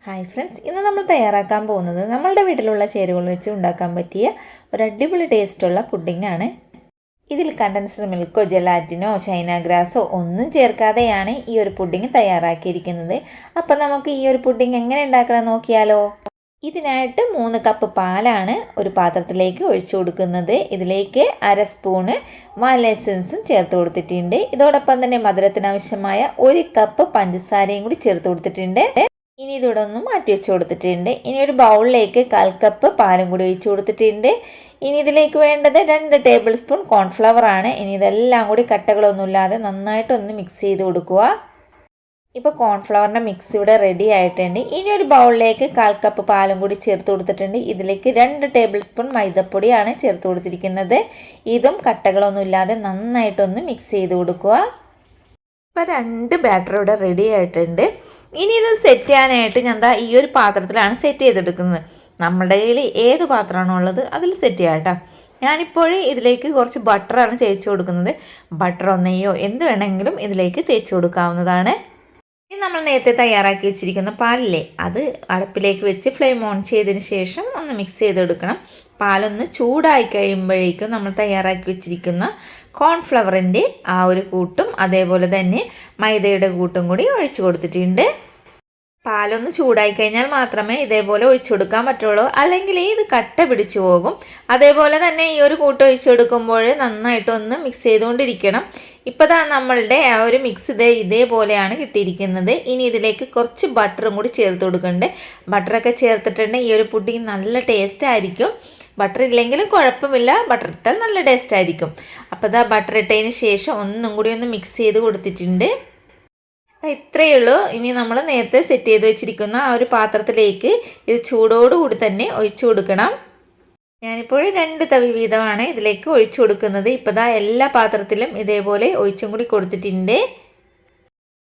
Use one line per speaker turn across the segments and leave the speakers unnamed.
Hi friends, ഇന്ന് നമ്മൾ തയ്യാറാക്കാൻ പോകുന്നത് നമ്മളുടെ വീട്ടിലുള്ള ചേരുവകൾ വെച്ച് ഉണ്ടാക്കാൻ പറ്റിയ ഒരു അടിപൊളി ടേസ്റ്റുള്ള പുഡിംഗ്. ഇതിൽ കണ്ടൻസ്ഡ് മിൽക്കോ ജെലാറ്റിനോ ചൈന ഗ്രാസോ ഒന്നും ചേർക്കാതെയാണ് ഈ ഒരു പുഡിംഗ് തയ്യാറാക്കിയിരിക്കുന്നത്. അപ്പം നമുക്ക് ഈ ഒരു പുഡിംഗ് എങ്ങനെ ഉണ്ടാക്കണം നോക്കിയാലോ. ഇതിനായിട്ട് 3 കപ്പ് പാലാണ് ഒരു പാത്രത്തിലേക്ക് ഒഴിച്ചു കൊടുക്കുന്നത്. ഇതിലേക്ക് 1/2 സ്പൂണ് വാനില എസൻസും ചേർത്ത് കൊടുത്തിട്ടുണ്ട്. ഇതോടൊപ്പം തന്നെ മധുരത്തിനാവശ്യമായ 1 കപ്പ് പഞ്ചസാരയും കൂടി ചേർത്ത് കൊടുത്തിട്ടുണ്ട്. ഇനി ഇതിവിടെ ഒന്ന് മാറ്റി വെച്ച് കൊടുത്തിട്ടുണ്ട്. ഇനി ഒരു ബൗളിലേക്ക് 1/4 കപ്പ് പാലും കൂടി ഒഴിച്ചു കൊടുത്തിട്ടുണ്ട്. ഇനി ഇതിലേക്ക് വേണ്ടത് 2 ടേബിൾ സ്പൂൺ കോൺഫ്ലവർ ആണ്. ഇനി ഇതെല്ലാം കൂടി കട്ടകളൊന്നുമില്ലാതെ നന്നായിട്ടൊന്ന് മിക്സ് ചെയ്ത് കൊടുക്കുക. ഇപ്പോൾ കോൺഫ്ലവറിൻ്റെ മിക്സ് ഇവിടെ റെഡി ആയിട്ടുണ്ട്. ഇനി ഒരു ബൗളിലേക്ക് 1/4 കപ്പ് പാലും കൂടി ചേർത്ത് കൊടുത്തിട്ടുണ്ട്. ഇതിലേക്ക് 2 ടേബിൾ സ്പൂൺ മൈദപ്പൊടിയാണ് ചേർത്ത് കൊടുത്തിരിക്കുന്നത്. ഇതും കട്ടകളൊന്നുമില്ലാതെ നന്നായിട്ടൊന്ന് മിക്സ് ചെയ്ത് കൊടുക്കുക. ഇപ്പോൾ 2 ബാറ്റർ ഇവിടെ റെഡി ആയിട്ടുണ്ട്. ഇനി ഇത് സെറ്റ് ചെയ്യാനായിട്ട് ഞാൻ ഈ ഒരു പാത്രത്തിലാണ് സെറ്റ് ചെയ്തെടുക്കുന്നത്. നമ്മുടെ കയ്യിൽ ഏത് പാത്രമാണോ ഉള്ളത് അതിൽ സെറ്റ് ചെയ്യാം കേട്ടോ. ഞാനിപ്പോൾ ഇതിലേക്ക് കുറച്ച് ബട്ടറാണ് തേച്ച് കൊടുക്കുന്നത്. ബട്ടറോ നെയ്യോ എന്ത് വേണമെങ്കിലും ഇതിലേക്ക് തേച്ച് കൊടുക്കാവുന്നതാണ്. ഇനി നമ്മൾ നേരത്തെ തയ്യാറാക്കി വെച്ചിരിക്കുന്ന പാലില്ലേ, അത് അടുപ്പിലേക്ക് വെച്ച് ഫ്ലെയിം ഓൺ ചെയ്തതിന് ശേഷം ഒന്ന് മിക്സ് ചെയ്തെടുക്കണം. പാലൊന്ന് ചൂടായി കഴിയുമ്പോഴേക്കും നമ്മൾ തയ്യാറാക്കി വെച്ചിരിക്കുന്ന കോൺഫ്ലവറിൻ്റെ ആ ഒരു കൂട്ടും അതേപോലെ തന്നെ മൈദയുടെ കൂട്ടും കൂടി ഒഴിച്ചു കൊടുത്തിട്ടുണ്ട്. പാലൊന്ന് ചൂടായി കഴിഞ്ഞാൽ മാത്രമേ ഇതേപോലെ ഒഴിച്ചു കൊടുക്കാൻ പറ്റുള്ളൂ, അല്ലെങ്കിൽ ഇത് കട്ട പിടിച്ചു പോകും. അതേപോലെ തന്നെ ഈ ഒരു കൂട്ട് ഒഴിച്ചു കൊടുക്കുമ്പോൾ നന്നായിട്ടൊന്ന് മിക്സ് ചെയ്തുകൊണ്ടിരിക്കണം. ഇപ്പോൾ നമ്മളുടെ ആ ഒരു മിക്സ് ഇതേപോലെയാണ് കിട്ടിയിരിക്കുന്നത്. ഇനി ഇതിലേക്ക് കുറച്ച് ബട്ടറും കൂടി ചേർത്ത് കൊടുക്കുന്നുണ്ട്. ബട്ടറൊക്കെ ചേർത്തിട്ടുണ്ടെങ്കിൽ ഈ ഒരു പുഡിംഗ് നല്ല ടേസ്റ്റ് ആയിരിക്കും. ബട്ടർ ഇല്ലെങ്കിലും കുഴപ്പമില്ല, ബട്ടർ ഇട്ടാൽ നല്ല ടേസ്റ്റ് ആയിരിക്കും. അപ്പോൾ ബട്ടർ ഇട്ടതിന് ശേഷം ഒന്നും കൂടി ഒന്ന് മിക്സ് ചെയ്ത് കൊടുത്തിട്ടുണ്ട്. ഇത്രയേ ഉള്ളൂ. ഇനി നമ്മൾ നേരത്തെ സെറ്റ് ചെയ്ത് വെച്ചിരിക്കുന്ന ആ ഒരു പാത്രത്തിലേക്ക് ഇത് ചൂടോടുകൂടി തന്നെ ഒഴിച്ചു കൊടുക്കണം. ഞാനിപ്പോൾ 2 തവി വീതമാണ് ഇതിലേക്ക് ഒഴിച്ചു കൊടുക്കുന്നത്. ഇപ്പോൾ എല്ലാ പാത്രത്തിലും ഇതേപോലെ ഒഴിച്ചും കൂടി കൊടുത്തിട്ടുണ്ട്.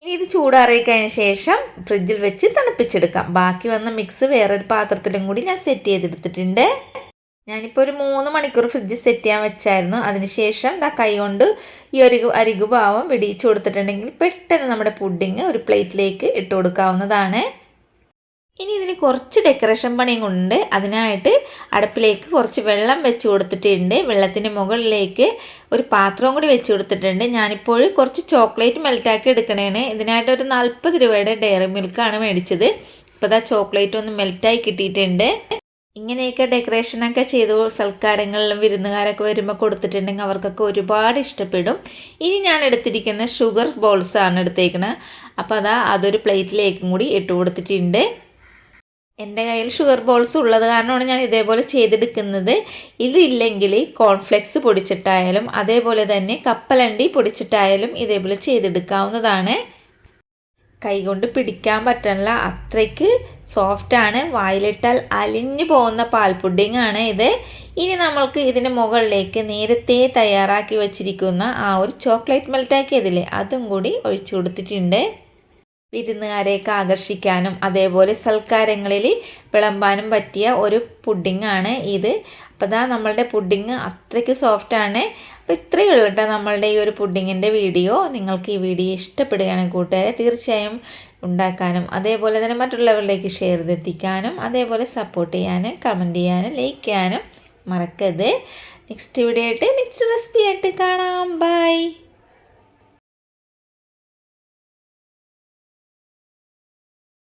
ഇനി ഇത് ചൂടാറിയതിന് ശേഷം ഫ്രിഡ്ജിൽ വെച്ച് തണുപ്പിച്ചെടുക്കാം. ബാക്കി വന്ന മിക്സ് വേറൊരു പാത്രത്തിലും കൂടി ഞാൻ സെറ്റ് ചെയ്തെടുത്തിട്ടുണ്ട്. ഞാനിപ്പോൾ ഒരു 3 മണിക്കൂർ ഫ്രിഡ്ജിൽ സെറ്റ് ചെയ്യാൻ വെച്ചായിരുന്നു. അതിനുശേഷം കൈ കൊണ്ട് ഈ ഒരു അരികുഭാവം വെടിയിച്ച് കൊടുത്തിട്ടുണ്ടെങ്കിൽ പെട്ടെന്ന് നമ്മുടെ പുഡിങ് ഒരു പ്ലേറ്റിലേക്ക് ഇട്ട് കൊടുക്കാവുന്നതാണ്. ഇനി ഇതിന് കുറച്ച് ഡെക്കറേഷൻ പണിയും കൊണ്ട് അതിനായിട്ട് അടുപ്പിലേക്ക് കുറച്ച് വെള്ളം വെച്ച് കൊടുത്തിട്ടുണ്ട്. വെള്ളത്തിൻ്റെ മുകളിലേക്ക് ഒരു പാത്രവും കൂടി വെച്ച് കൊടുത്തിട്ടുണ്ട്. ഞാനിപ്പോൾ കുറച്ച് ചോക്ലേറ്റ് മെൽറ്റാക്കി എടുക്കണേണ്. ഇതിനായിട്ട് ഒരു 40 രൂപയുടെ ഡയറി മിൽക്കാണ് മേടിച്ചത്. ഇപ്പോൾ ചോക്ലേറ്റ് ഒന്ന് മെൽറ്റായി കിട്ടിയിട്ടുണ്ട്. ഇങ്ങനെയൊക്കെ ഡെക്കറേഷനൊക്കെ ചെയ്ത് സൽക്കാരങ്ങളിലും വിരുന്നുകാരൊക്കെ വരുമ്പോൾ കൊടുത്തിട്ടുണ്ടെങ്കിൽ അവർക്കൊക്കെ ഒരുപാട് ഇഷ്ടപ്പെടും. ഇനി ഞാൻ എടുത്തിരിക്കുന്ന ഷുഗർ ബോൾസാണ് എടുത്തേക്കുന്നത്. അപ്പോൾ അതൊരു പ്ലേറ്റിലേക്കും കൂടി ഇട്ട് കൊടുത്തിട്ടുണ്ട്. എൻ്റെ കയ്യിൽ ഷുഗർ ബോൾസ് ഉള്ളത് കാരണമാണ് ഞാൻ ഇതേപോലെ ചെയ്തെടുക്കുന്നത്. ഇതില്ലെങ്കിൽ കോൺഫ്ലെക്സ് പൊടിച്ചിട്ടായാലും അതേപോലെ തന്നെ കപ്പലണ്ടി പൊടിച്ചിട്ടായാലും ഇതേപോലെ ചെയ്തെടുക്കാവുന്നതാണ്. കൈകൊണ്ട് പിടിക്കാൻ പറ്റുന്നില്ല, അത്രയ്ക്ക് സോഫ്റ്റാണ്. വായിലിട്ടാൽ അലിഞ്ഞു പോകുന്ന പാൽ പുഡിങ്ങാണ് ഇത്. ഇനി നമ്മൾക്ക് ഇതിന് മുകളിലേക്ക് നേരത്തെ തയ്യാറാക്കി വെച്ചിരിക്കുന്ന ആ ഒരു ചോക്ലേറ്റ് മെൽറ്റാക്കിയതില്ലേ, അതും കൂടി ഒഴിച്ചു കൊടുത്തിട്ടുണ്ട്. വിരുന്നുകാരെയൊക്കെ ആകർഷിക്കാനും അതേപോലെ സൽക്കാരങ്ങളിൽ വിളമ്പാനും പറ്റിയ ഒരു പുഡിങ്ങാണ് ഇത്. അപ്പോൾ നമ്മളുടെ പുഡിങ് അത്രയ്ക്ക് സോഫ്റ്റാണ്. അപ്പോൾ ഇത്രയേ ഉള്ളൂ കേട്ടോ നമ്മളുടെ ഈ ഒരു പുഡിങ്ങിൻ്റെ വീഡിയോ. നിങ്ങൾക്ക് ഈ വീഡിയോ ഇഷ്ടപ്പെടുകയാണെങ്കിൽ കൂട്ടുകാരെ തീർച്ചയായും ഉണ്ടാക്കാനും അതേപോലെ തന്നെ മറ്റുള്ളവരിലേക്ക് ഷെയർ ചെയ്തെത്തിക്കാനും അതേപോലെ സപ്പോർട്ട് ചെയ്യാനും കമൻറ്റ് ചെയ്യാനും ലൈക്ക് ചെയ്യാനും മറക്കരുത്. നെക്സ്റ്റ് വീഡിയോ ആയിട്ട് നെക്സ്റ്റ് റെസിപ്പി ആയിട്ട് കാണാം. ബൈ.